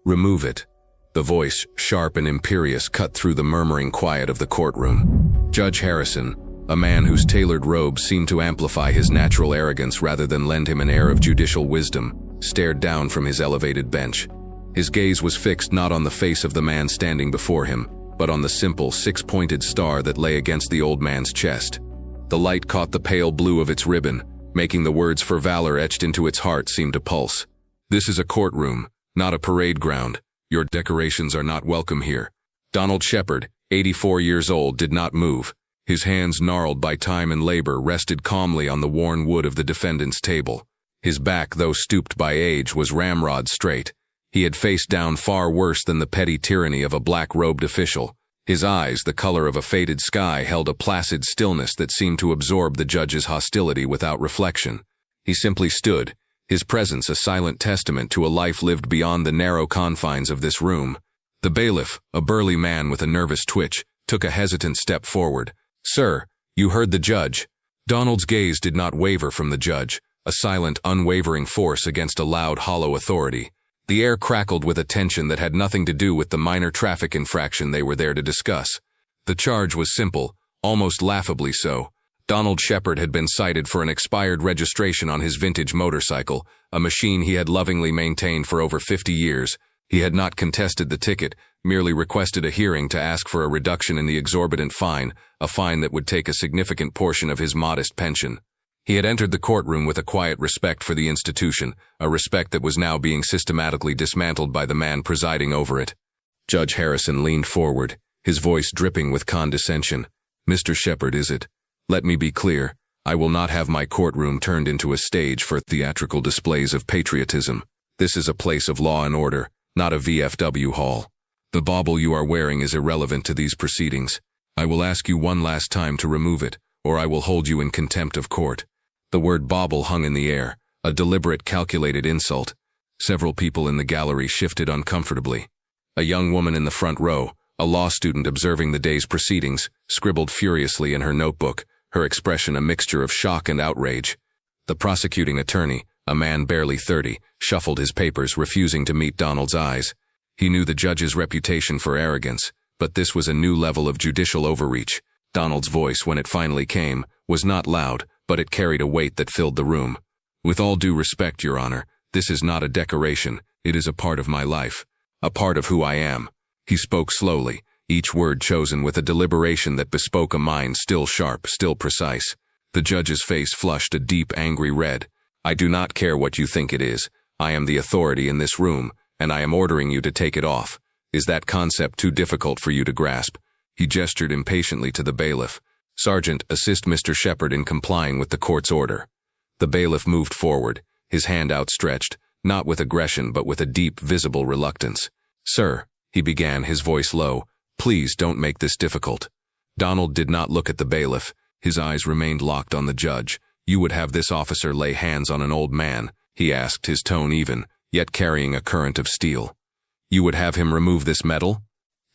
"Remove it." The voice, sharp and imperious, cut through the murmuring quiet of the courtroom. Judge Harrison, a man whose tailored robes seemed to amplify his natural arrogance rather than lend him an air of judicial wisdom, stared down from his elevated bench. His gaze was fixed not on the face of the man standing before him, but on the simple, six-pointed star that lay against the old man's chest. The light caught the pale blue of its ribbon, making the words "for valor" etched into its heart seem to pulse. "This is a courtroom, not a parade ground. Your decorations are not welcome here." Donald Shepard, 84 years old, did not move. His hands, gnarled by time and labor, rested calmly on the worn wood of the defendant's table. His back, though stooped by age, was ramrod straight. He had faced down far worse than the petty tyranny of a black-robed official. His eyes, the color of a faded sky, held a placid stillness that seemed to absorb the judge's hostility without reflection. He simply stood, his presence a silent testament to a life lived beyond the narrow confines of this room. The bailiff, a burly man with a nervous twitch, took a hesitant step forward. "Sir, you heard the judge." Donald's gaze did not waver from the judge, a silent, unwavering force against a loud, hollow authority. The air crackled with a tension that had nothing to do with the minor traffic infraction they were there to discuss. The charge was simple, almost laughably so. Donald Shepard had been cited for an expired registration on his vintage motorcycle, a machine he had lovingly maintained for over 50 years. He had not contested the ticket, merely requested a hearing to ask for a reduction in the exorbitant fine, a fine that would take a significant portion of his modest pension. He had entered the courtroom with a quiet respect for the institution, a respect that was now being systematically dismantled by the man presiding over it. Judge Harrison leaned forward, his voice dripping with condescension. "Mr. Shepard, is it? Let me be clear. I will not have my courtroom turned into a stage for theatrical displays of patriotism. This is a place of law and order, not a VFW hall. The bauble you are wearing is irrelevant to these proceedings. I will ask you one last time to remove it, or I will hold you in contempt of court." The word bauble hung in the air, a deliberate, calculated insult. Several people in the gallery shifted uncomfortably. A young woman in the front row, a law student observing the day's proceedings, scribbled furiously in her notebook, her expression a mixture of shock and outrage. The prosecuting attorney, a man barely 30, shuffled his papers, refusing to meet Donald's eyes. He knew the judge's reputation for arrogance, but this was a new level of judicial overreach. Donald's voice, when it finally came, was not loud, but it carried a weight that filled the room. "With all due respect, Your Honor, this is not a decoration, it is a part of my life. A part of who I am." He spoke slowly, each word chosen with a deliberation that bespoke a mind still sharp, still precise. The judge's face flushed a deep, angry red. "I do not care what you think it is. I am the authority in this room, and I am ordering you to take it off. Is that concept too difficult for you to grasp?" He gestured impatiently to the bailiff. "Sergeant, assist Mr. Shepard in complying with the court's order." The bailiff moved forward, his hand outstretched, not with aggression but with a deep, visible reluctance. "Sir," he began, his voice low, "please don't make this difficult." Donald did not look at the bailiff. His eyes remained locked on the judge. "You would have this officer lay hands on an old man?" he asked, his tone even, yet carrying a current of steel. "You would have him remove this medal?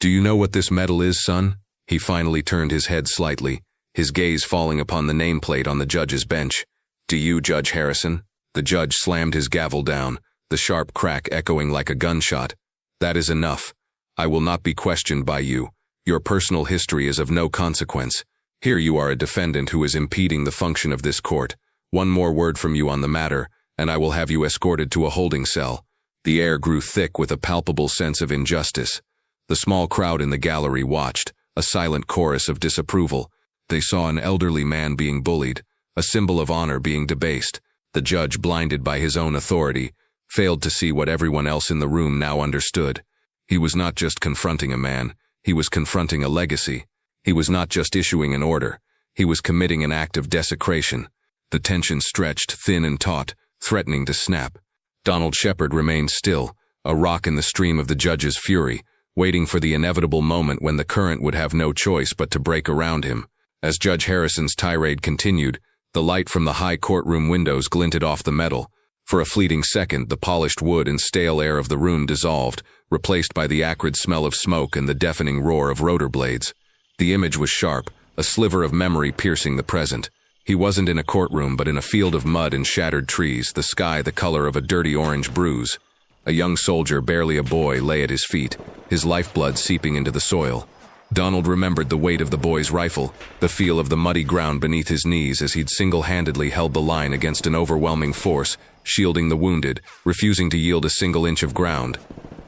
Do you know what this medal is, son?" He finally turned his head slightly, his gaze falling upon the nameplate on the judge's bench. "Do you, Judge Harrison?" The judge slammed his gavel down, the sharp crack echoing like a gunshot. "That is enough. I will not be questioned by you. Your personal history is of no consequence. Here you are a defendant who is impeding the function of this court. One more word from you on the matter, and I will have you escorted to a holding cell." The air grew thick with a palpable sense of injustice. The small crowd in the gallery watched, a silent chorus of disapproval. They saw an elderly man being bullied, a symbol of honor being debased. The judge, blinded by his own authority, failed to see what everyone else in the room now understood. He was not just confronting a man, he was confronting a legacy. He was not just issuing an order, he was committing an act of desecration. The tension stretched, thin and taut, threatening to snap. Donald Shepard remained still, a rock in the stream of the judge's fury, waiting for the inevitable moment when the current would have no choice but to break around him. As Judge Harrison's tirade continued, the light from the high courtroom windows glinted off the metal. For a fleeting second, the polished wood and stale air of the room dissolved, replaced by the acrid smell of smoke and the deafening roar of rotor blades. The image was sharp, a sliver of memory piercing the present. He wasn't in a courtroom but in a field of mud and shattered trees, the sky the color of a dirty orange bruise. A young soldier, barely a boy, lay at his feet, his lifeblood seeping into the soil. Donald remembered the weight of the boy's rifle, the feel of the muddy ground beneath his knees as he'd single-handedly held the line against an overwhelming force, shielding the wounded, refusing to yield a single inch of ground.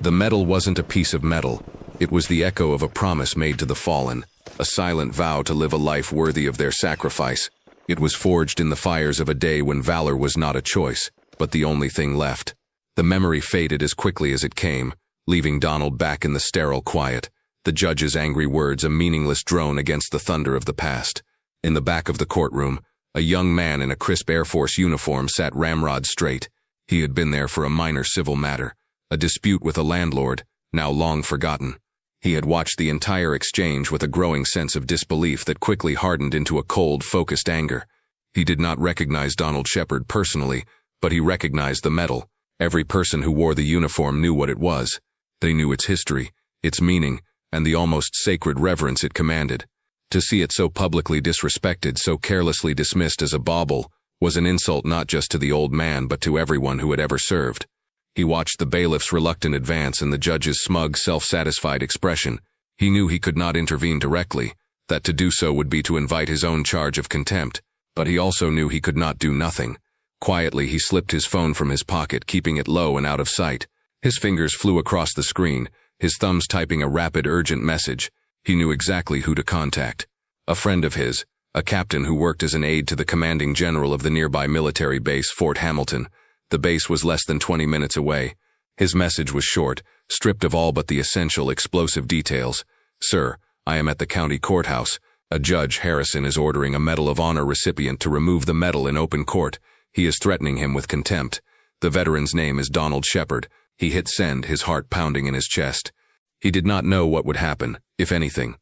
The medal wasn't a piece of metal. It was the echo of a promise made to the fallen, a silent vow to live a life worthy of their sacrifice. It was forged in the fires of a day when valor was not a choice, but the only thing left. The memory faded as quickly as it came, leaving Donald back in the sterile quiet, the judge's angry words a meaningless drone against the thunder of the past. In the back of the courtroom, a young man in a crisp Air Force uniform sat ramrod straight. He had been there for a minor civil matter, a dispute with a landlord, now long forgotten. He had watched the entire exchange with a growing sense of disbelief that quickly hardened into a cold, focused anger. He did not recognize Donald Shepard personally, but he recognized the medal. Every person who wore the uniform knew what it was. They knew its history, its meaning, and the almost sacred reverence it commanded. To see it so publicly disrespected, so carelessly dismissed as a bauble, was an insult not just to the old man but to everyone who had ever served. He watched the bailiff's reluctant advance and the judge's smug, self-satisfied expression. He knew he could not intervene directly, that to do so would be to invite his own charge of contempt, but he also knew he could not do nothing. Quietly, he slipped his phone from his pocket, keeping it low and out of sight. His fingers flew across the screen, his thumbs typing a rapid, urgent message. He knew exactly who to contact. A friend of his, a captain who worked as an aide to the commanding general of the nearby military base, Fort Hamilton. The base was less than 20 minutes away. His message was short, stripped of all but the essential explosive details. "Sir, I am at the county courthouse. A Judge Harrison is ordering a Medal of Honor recipient to remove the medal in open court. He is threatening him with contempt. The veteran's name is Donald Shepard." He hit send, his heart pounding in his chest. He did not know what would happen, if anything.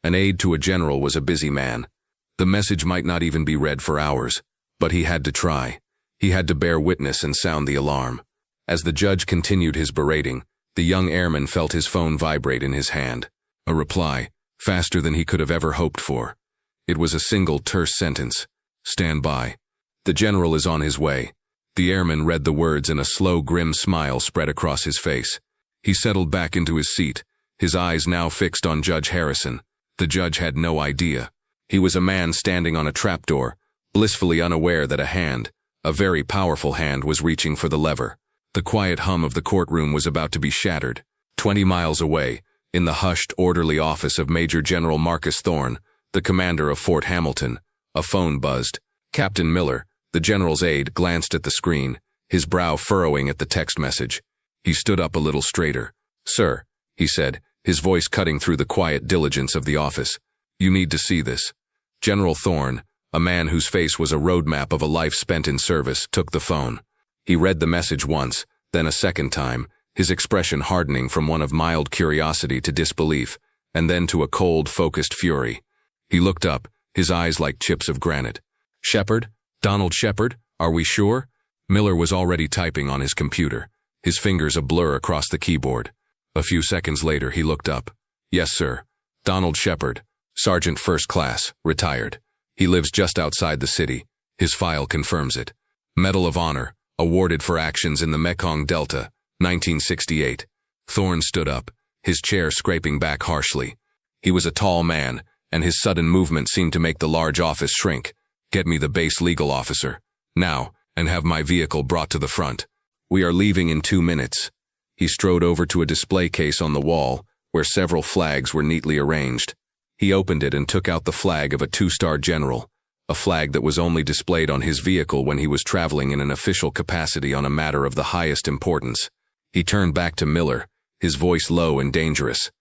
An aide to a general was a busy man. The message might not even be read for hours, but he had to try. He had to bear witness and sound the alarm. As the judge continued his berating, the young airman felt his phone vibrate in his hand. A reply, faster than he could have ever hoped for. It was a single terse sentence. "Stand by. The general is on his way." The airman read the words and a slow, grim smile spread across his face. He settled back into his seat, his eyes now fixed on Judge Harrison. The judge had no idea. He was a man standing on a trapdoor, blissfully unaware that a hand, a very powerful hand, was reaching for the lever. The quiet hum of the courtroom was about to be shattered. 20 miles away, in the hushed, orderly office of Major General Marcus Thorne, the commander of Fort Hamilton, a phone buzzed. Captain Miller, the general's aide, glanced at the screen, his brow furrowing at the text message. He stood up a little straighter. "Sir," he said, his voice cutting through the quiet diligence of the office. "You need to see this." General Thorne, a man whose face was a roadmap of a life spent in service, took the phone. He read the message once, then a second time, his expression hardening from one of mild curiosity to disbelief, and then to a cold, focused fury. He looked up, his eyes like chips of granite. "Shepard? Donald Shepard? Are we sure?" Miller was already typing on his computer, his fingers a blur across the keyboard. A few seconds later, he looked up. "Yes, sir. Donald Shepard, Sergeant First Class, retired. He lives just outside the city. His file confirms it. Medal of Honor, awarded for actions in the Mekong Delta, 1968. Thorne stood up, his chair scraping back harshly. He was a tall man, and his sudden movement seemed to make the large office shrink. "Get me the base legal officer, now, and have my vehicle brought to the front. We are leaving in 2 minutes." He strode over to a display case on the wall, where several flags were neatly arranged. He opened it and took out the flag of a 2-star general, a flag that was only displayed on his vehicle when he was traveling in an official capacity on a matter of the highest importance. He turned back to Miller, his voice low and dangerous.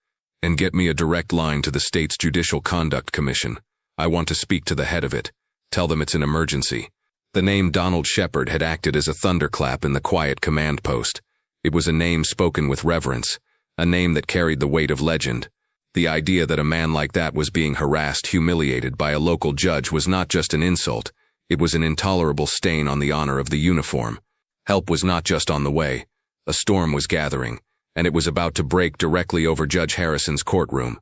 "And get me a direct line to the state's Judicial Conduct Commission. I want to speak to the head of it. Tell them it's an emergency." The name Donald Shepard had acted as a thunderclap in the quiet command post. It was a name spoken with reverence, a name that carried the weight of legend. The idea that a man like that was being harassed, humiliated by a local judge was not just an insult, it was an intolerable stain on the honor of the uniform. Help was not just on the way. A storm was gathering, and it was about to break directly over Judge Harrison's courtroom.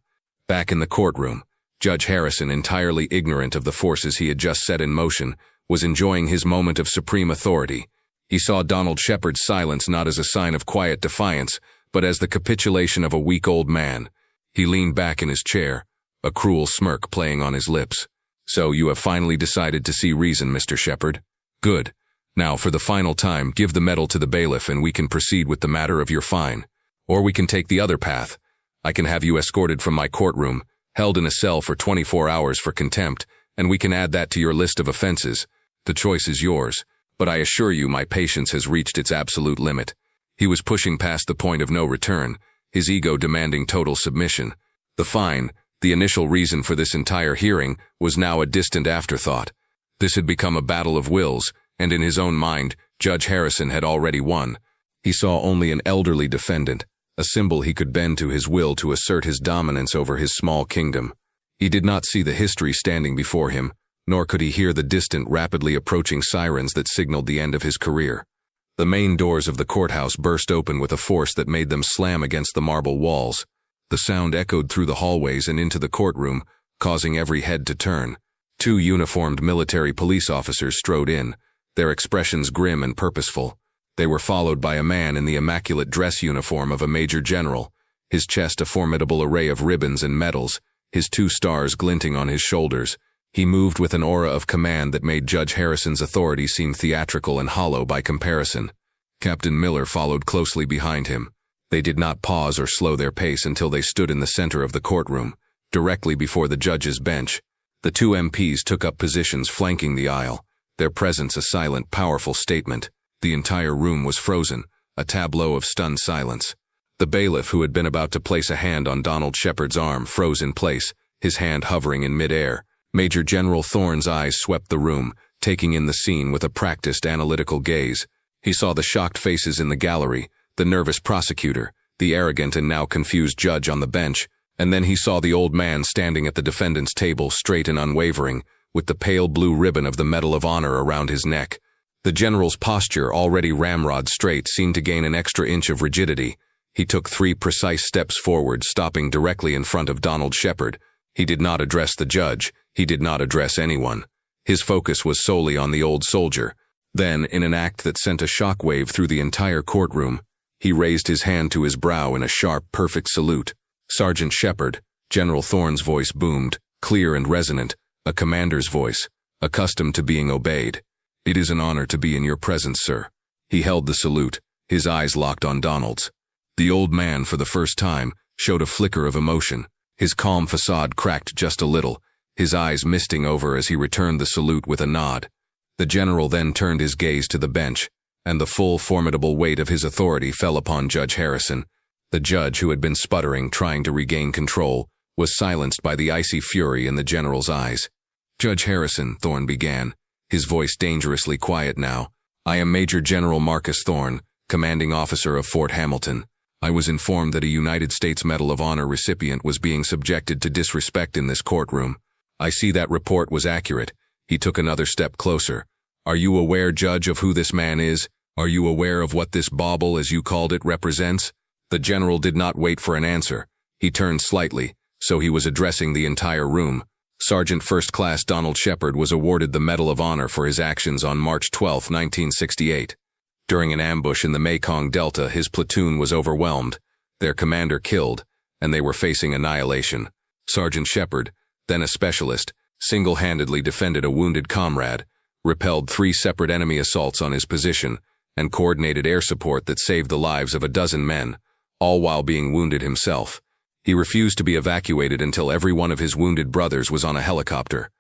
Back in the courtroom, Judge Harrison, entirely ignorant of the forces he had just set in motion, was enjoying his moment of supreme authority. He saw Donald Shepard's silence not as a sign of quiet defiance, but as the capitulation of a weak old man. He leaned back in his chair, a cruel smirk playing on his lips. "So you have finally decided to see reason, Mr. Shepard? Good. Now, for the final time, give the medal to the bailiff and we can proceed with the matter of your fine. Or we can take the other path. I can have you escorted from my courtroom, held in a cell for 24 hours for contempt, and we can add that to your list of offenses. The choice is yours, but I assure you my patience has reached its absolute limit." He was pushing past the point of no return, his ego demanding total submission. The fine, the initial reason for this entire hearing, was now a distant afterthought. This had become a battle of wills, and in his own mind, Judge Harrison had already won. He saw only an elderly defendant, a symbol he could bend to his will to assert his dominance over his small kingdom. He did not see the history standing before him, nor could he hear the distant, rapidly approaching sirens that signaled the end of his career. The main doors of the courthouse burst open with a force that made them slam against the marble walls. The sound echoed through the hallways and into the courtroom, causing every head to turn. 2 uniformed military police officers strode in, their expressions grim and purposeful. They were followed by a man in the immaculate dress uniform of a major general, his chest a formidable array of ribbons and medals, his 2 stars glinting on his shoulders. He moved with an aura of command that made Judge Harrison's authority seem theatrical and hollow by comparison. Captain Miller followed closely behind him. They did not pause or slow their pace until they stood in the center of the courtroom, directly before the judge's bench. The 2 MPs took up positions flanking the aisle, their presence a silent, powerful statement. The entire room was frozen, a tableau of stunned silence. The bailiff, who had been about to place a hand on Donald Shepard's arm, froze in place, his hand hovering in midair. Major General Thorne's eyes swept the room, taking in the scene with a practiced, analytical gaze. He saw the shocked faces in the gallery, the nervous prosecutor, the arrogant and now confused judge on the bench, and then he saw the old man standing at the defendant's table, straight and unwavering, with the pale blue ribbon of the Medal of Honor around his neck. The general's posture, already ramrod straight, seemed to gain an extra inch of rigidity. He took 3 precise steps forward, stopping directly in front of Donald Shepard. He did not address the judge. He did not address anyone. His focus was solely on the old soldier. Then, in an act that sent a shockwave through the entire courtroom, he raised his hand to his brow in a sharp, perfect salute. "Sergeant Shepard," General Thorne's voice boomed, clear and resonant, a commander's voice, accustomed to being obeyed. "It is an honor to be in your presence, sir." He held the salute, his eyes locked on Donald's. The old man, for the first time, showed a flicker of emotion. His calm facade cracked just a little, his eyes misting over as he returned the salute with a nod. The general then turned his gaze to the bench, and the full, formidable weight of his authority fell upon Judge Harrison. The judge, who had been sputtering, trying to regain control, was silenced by the icy fury in the general's eyes. "Judge Harrison," Thorne began, his voice dangerously quiet now, "I am Major General Marcus Thorne, commanding officer of Fort Hamilton. I was informed that a United States Medal of Honor recipient was being subjected to disrespect in this courtroom. I see that report was accurate." He took another step closer. "Are you aware, Judge, of who this man is? Are you aware of what this bauble, as you called it, represents?" The general did not wait for an answer. He turned slightly, so he was addressing the entire room. Sergeant First Class Donald Shepard was awarded the Medal of Honor for his actions on March 12, 1968. During an ambush in the Mekong Delta, his platoon was overwhelmed, their commander killed, and they were facing annihilation. Sergeant Shepard, then a specialist, single-handedly defended a wounded comrade, repelled 3 separate enemy assaults on his position, and coordinated air support that saved the lives of a dozen men, all while being wounded himself. He refused to be evacuated until every one of his wounded brothers was on a helicopter.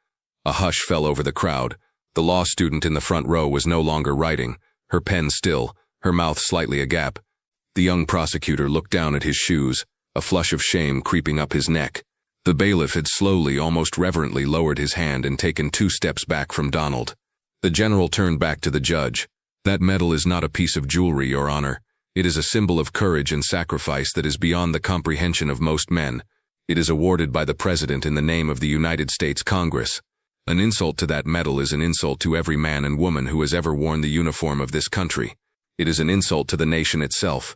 A hush fell over the crowd. The law student in the front row was no longer writing, her pen still, her mouth slightly agape. The young prosecutor looked down at his shoes, a flush of shame creeping up his neck. The bailiff had slowly, almost reverently lowered his hand and taken 2 steps back from Donald. The general turned back to the judge. "That medal is not a piece of jewelry, Your Honor. It is a symbol of courage and sacrifice that is beyond the comprehension of most men. It is awarded by the President in the name of the United States Congress. An insult to that medal is an insult to every man and woman who has ever worn the uniform of this country. It is an insult to the nation itself."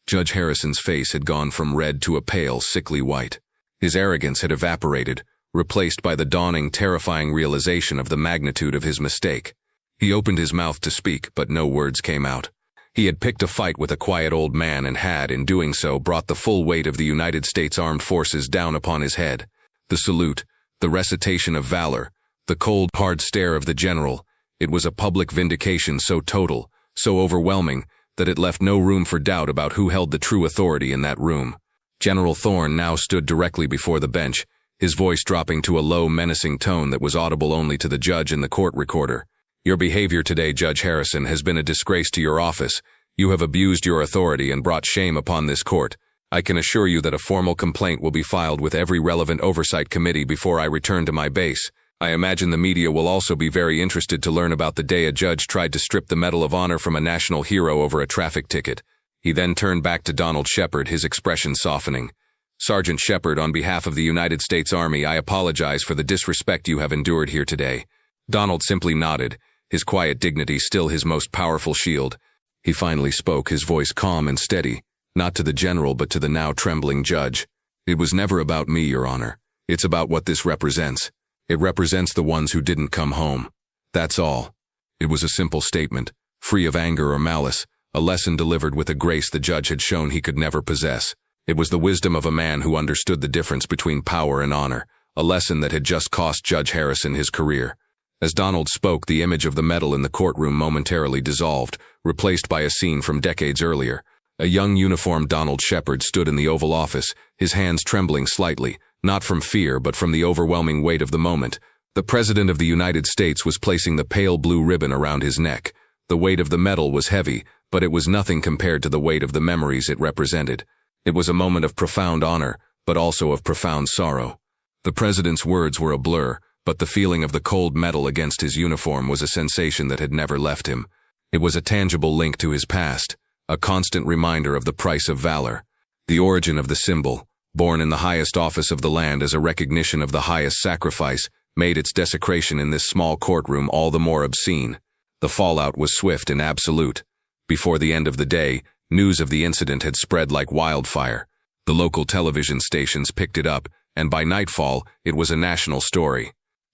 Judge Harrison's face had gone from red to a pale, sickly white. His arrogance had evaporated, replaced by the dawning, terrifying realization of the magnitude of his mistake. He opened his mouth to speak, but no words came out. He had picked a fight with a quiet old man and had, in doing so, brought the full weight of the United States Armed Forces down upon his head. The salute, the recitation of valor, the cold, hard stare of the general, it was a public vindication so total, so overwhelming, that it left no room for doubt about who held the true authority in that room. General Thorne now stood directly before the bench, his voice dropping to a low, menacing tone that was audible only to the judge and the court recorder. Your behavior today, Judge Harrison, has been a disgrace to your office. You have abused your authority and brought shame upon this court. I can assure you that a formal complaint will be filed with every relevant oversight committee before I return to my base. I imagine the media will also be very interested to learn about the day a judge tried to strip the Medal of Honor from a national hero over a traffic ticket. He then turned back to Donald Shepard, his expression softening. Sergeant Shepard, on behalf of the United States Army, I apologize for the disrespect you have endured here today. Donald simply nodded, his quiet dignity still his most powerful shield. He finally spoke, his voice calm and steady, not to the general but to the now trembling judge. It was never about me, Your Honor. It's about what this represents. It represents the ones who didn't come home. That's all. It was a simple statement, free of anger or malice, a lesson delivered with a grace the judge had shown he could never possess. It was the wisdom of a man who understood the difference between power and honor, a lesson that had just cost Judge Harrison his career. As Donald spoke, the image of the medal in the courtroom momentarily dissolved, replaced by a scene from decades earlier. A young uniformed Donald Shepard stood in the Oval Office, his hands trembling slightly, not from fear but from the overwhelming weight of the moment. The President of the United States was placing the pale blue ribbon around his neck. The weight of the medal was heavy, but it was nothing compared to the weight of the memories it represented. It was a moment of profound honor, but also of profound sorrow. The President's words were a blur, but the feeling of the cold metal against his uniform was a sensation that had never left him. It was a tangible link to his past, a constant reminder of the price of valor. The origin of the symbol, born in the highest office of the land as a recognition of the highest sacrifice, made its desecration in this small courtroom all the more obscene. The fallout was swift and absolute. Before the end of the day, news of the incident had spread like wildfire. The local television stations picked it up, and by nightfall, it was a national story.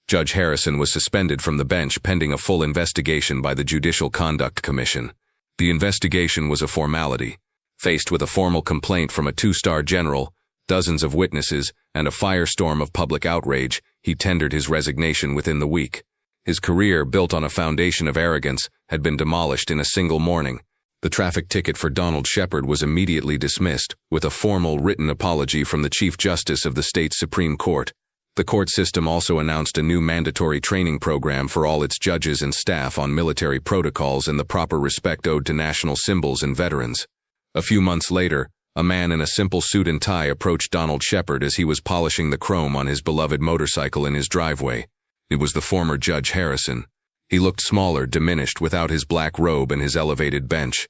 Judge Harrison was suspended from the bench pending a full investigation by the Judicial Conduct Commission. The investigation was a formality. Faced with a formal complaint from a two-star general, dozens of witnesses, and a firestorm of public outrage, he tendered his resignation within the week. His career, built on a foundation of arrogance, had been demolished in a single morning. The traffic ticket for Donald Shepard was immediately dismissed, with a formal written apology from the Chief Justice of the state's Supreme Court. The court system also announced a new mandatory training program for all its judges and staff on military protocols and the proper respect owed to national symbols and veterans. A few months later, a man in a simple suit and tie approached Donald Shepard as he was polishing the chrome on his beloved motorcycle in his driveway. It was the former Judge Harrison. He looked smaller, diminished, without his black robe and his elevated bench.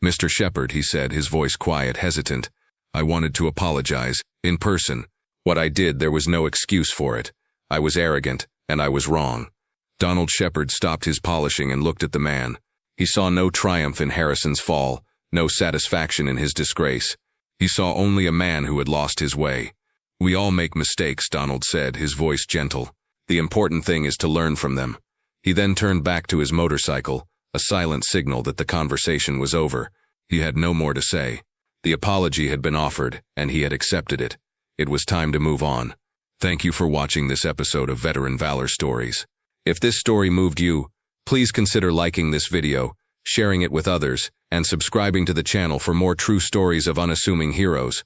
"Mr. Shepard," he said, his voice quiet, hesitant. "I wanted to apologize, in person. What I did, there was no excuse for it. I was arrogant, and I was wrong." Donald Shepard stopped his polishing and looked at the man. He saw no triumph in Harrison's fall, no satisfaction in his disgrace. He saw only a man who had lost his way. "We all make mistakes," Donald said, his voice gentle. "The important thing is to learn from them." He then turned back to his motorcycle, a silent signal that the conversation was over. He had no more to say. The apology had been offered, and he had accepted it. It was time to move on. Thank you for watching this episode of Veteran Valor Stories. If this story moved you, please consider liking this video, sharing it with others, and subscribing to the channel for more true stories of unassuming heroes.